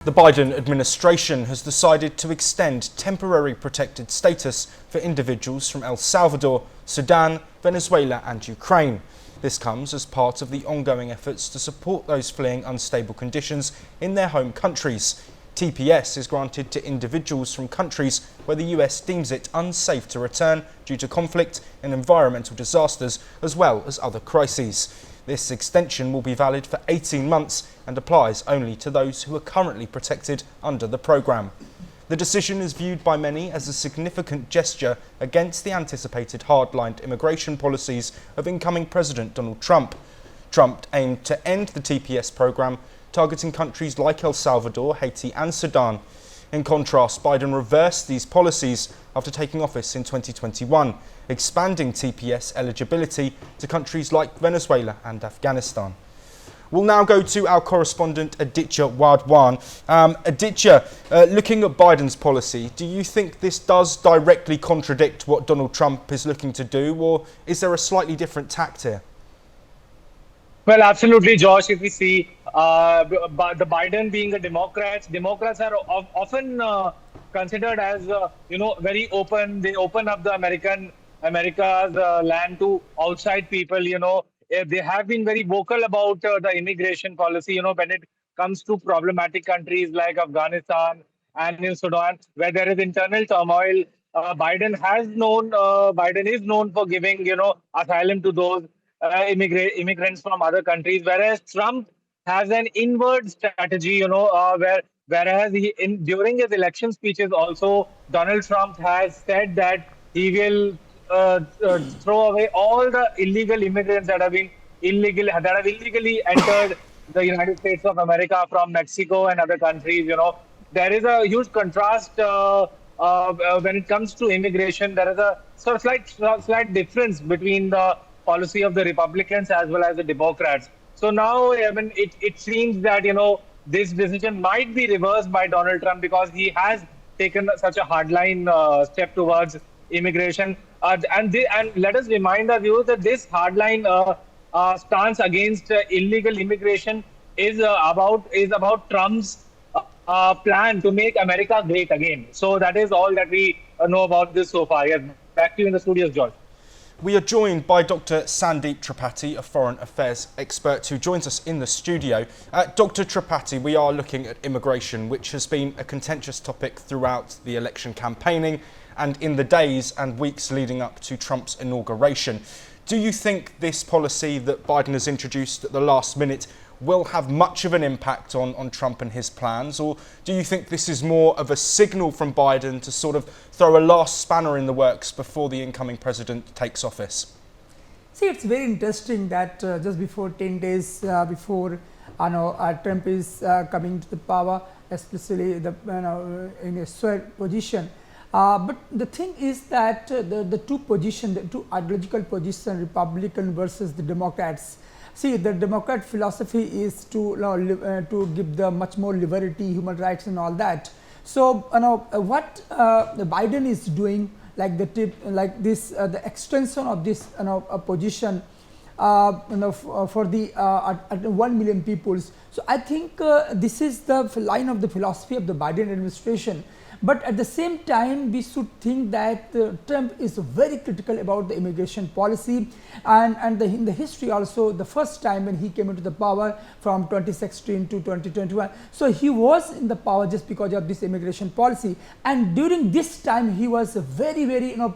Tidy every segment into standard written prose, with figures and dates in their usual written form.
The Biden administration has decided to extend temporary protected status for individuals from El Salvador, Sudan, Venezuela and Ukraine. This comes as part of the ongoing efforts to support those fleeing unstable conditions in their home countries. TPS is granted to individuals from countries where the US deems it unsafe to return due to conflict and environmental disasters, as well as other crises. This extension will be valid for 18 months and applies only to those who are currently protected under the programme. The decision is viewed by many as a significant gesture against the anticipated hard-lined immigration policies of incoming President Donald Trump. Trump aimed to end the TPS programme, targeting countries like El Salvador, Haiti and Sudan. In contrast, Biden reversed these policies after taking office in 2021, expanding TPS eligibility to countries like Venezuela and Afghanistan. We'll now go to our correspondent Aditya Wadwan. Aditya, looking at Biden's policy, do you think this does directly contradict what Donald Trump is looking to do, or is there a slightly different tact here? Well, absolutely, Josh. If we see the Biden being a Democrats are often considered as very open. They open up the America's land to outside people. They have been very vocal about the immigration policy. When it comes to problematic countries like Afghanistan and in Sudan, where there is internal turmoil, Biden is known for giving asylum to those immigrants from other countries, whereas Trump has an inward strategy, whereas during his election speeches also, Donald Trump has said that he will throw away all the illegal immigrants that have illegally entered the United States of America from Mexico and other countries. There is a huge contrast when it comes to immigration. There is a sort of slight difference between the policy of the Republicans as well as the Democrats. So now, it seems that this decision might be reversed by Donald Trump because he has taken such a hardline step towards immigration. And let us remind our viewers that this hardline stance against illegal immigration is about Trump's plan to make America great again. So that is all that we know about this so far. Yes, back to you in the studios, George. We are joined by Dr. Sandeep Tripathi, a foreign affairs expert who joins us in the studio. Dr. Tripathi, we are looking at immigration, which has been a contentious topic throughout the election campaigning and in the days and weeks leading up to Trump's inauguration. Do you think this policy that Biden has introduced at the last minute will have much of an impact on Trump and his plans, or do you think this is more of a signal from Biden to sort of throw a last spanner in the works before the incoming president takes office? See, it's very interesting that just before 10 days before Trump is coming to the power, especially in a sword position. But the thing is that the two ideological positions, Republican versus the Democrats. See, the Democrat philosophy is to give the much more liberty, human rights, and all that. So, what Biden is doing, like the extension of this position, for the 1 million peoples. So, I think this is the line of the philosophy of the Biden administration. But at the same time, we should think that Trump is very critical about the immigration policy, and in the history also, the first time when he came into the power from 2016 to 2021. So he was in the power just because of this immigration policy, and during this time he was very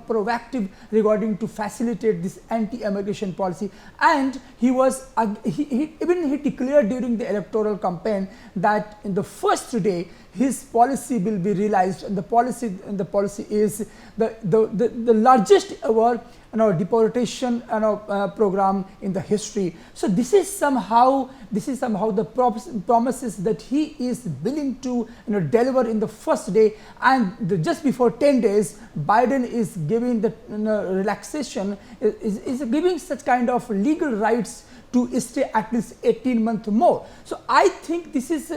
proactive regarding to facilitate this anti-immigration policy, and he was he declared during the electoral campaign that in the first day his policy will be realized, and the policy is the largest ever deportation program in the history. So this is somehow the promises that he is willing to deliver in the first day, and just before 10 days Biden is giving the relaxation, is giving such kind of legal rights to stay at least 18 months more. So I think this is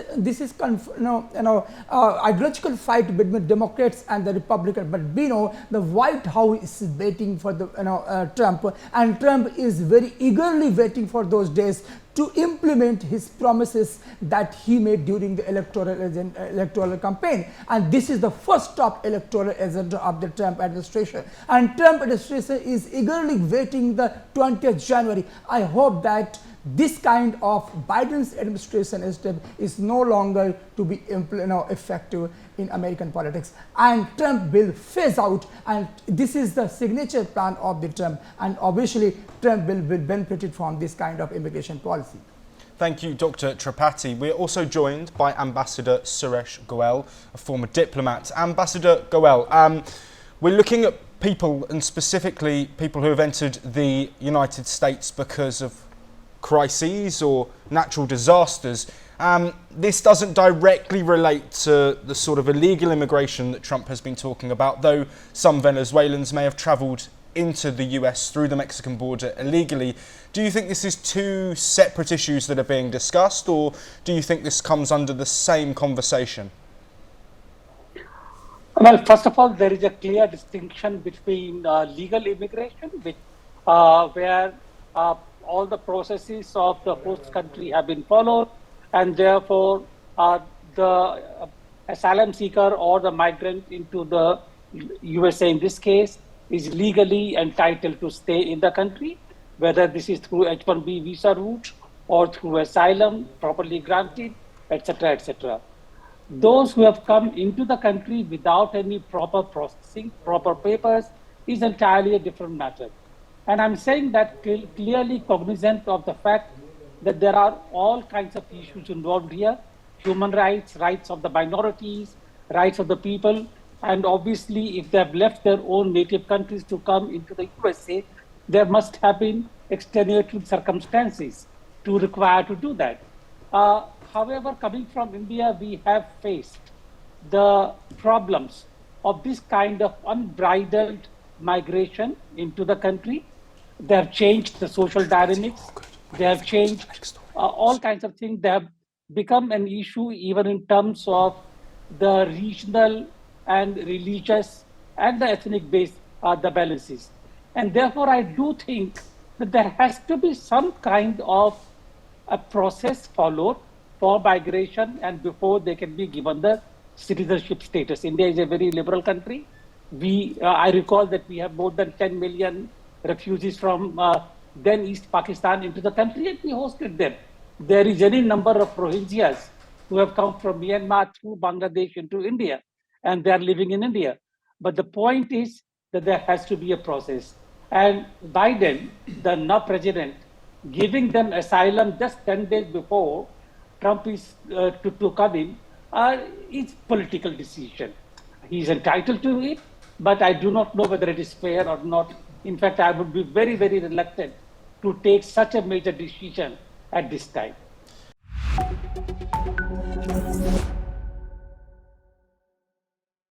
ideological fight between Democrats and the Republicans. But we know the White House is waiting for the Trump, and Trump is very eagerly waiting for those days to implement his promises that he made during the electoral campaign. And this is the first top electoral agenda of the Trump administration. And Trump administration is eagerly waiting the 20th January. I hope that this kind of Biden's administration step is no longer to be effective in American politics, and Trump will phase out, and this is the signature plan of the Trump, and obviously Trump will benefit from this kind of immigration policy. Thank you, Dr. Tripathi. We're also joined by Ambassador Suresh Goel, a former diplomat. Ambassador Goel, we're looking at people, and specifically people who have entered the United States because of crises or natural disasters. This doesn't directly relate to the sort of illegal immigration that Trump has been talking about, though some Venezuelans may have travelled into the US through the Mexican border illegally. Do you think this is two separate issues that are being discussed, or do you think this comes under the same conversation? Well, first of all, there is a clear distinction between legal immigration, where all the processes of the host country have been followed, and therefore the asylum seeker or the migrant into the USA in this case is legally entitled to stay in the country, whether this is through H-1B visa route or through asylum properly granted, etc., etc. Those who have come into the country without any proper processing, proper papers, is entirely a different matter. And I'm saying that clearly cognizant of the fact that there are all kinds of issues involved here: human rights, rights of the minorities, rights of the people. And obviously, if they have left their own native countries to come into the USA, there must have been extenuating circumstances to require to do that. However, coming from India, we have faced the problems of this kind of unbridled migration into the country. They have changed the social dynamics. They have changed all kinds of things. They have become an issue even in terms of the regional and religious and the ethnic based the balances. And therefore, I do think that there has to be some kind of a process followed for migration and before they can be given the citizenship status. India is a very liberal country. I recall that we have more than 10 million refugees from then East Pakistan into the country, and we hosted them. There is any number of Rohingyas who have come from Myanmar through Bangladesh into India, and they are living in India. But the point is that there has to be a process. And Biden, the now president, giving them asylum just 10 days before Trump is to come in, is political decision. He is entitled to it, but I do not know whether it is fair or not. In fact, I would be very, very reluctant to take such a major decision at this time.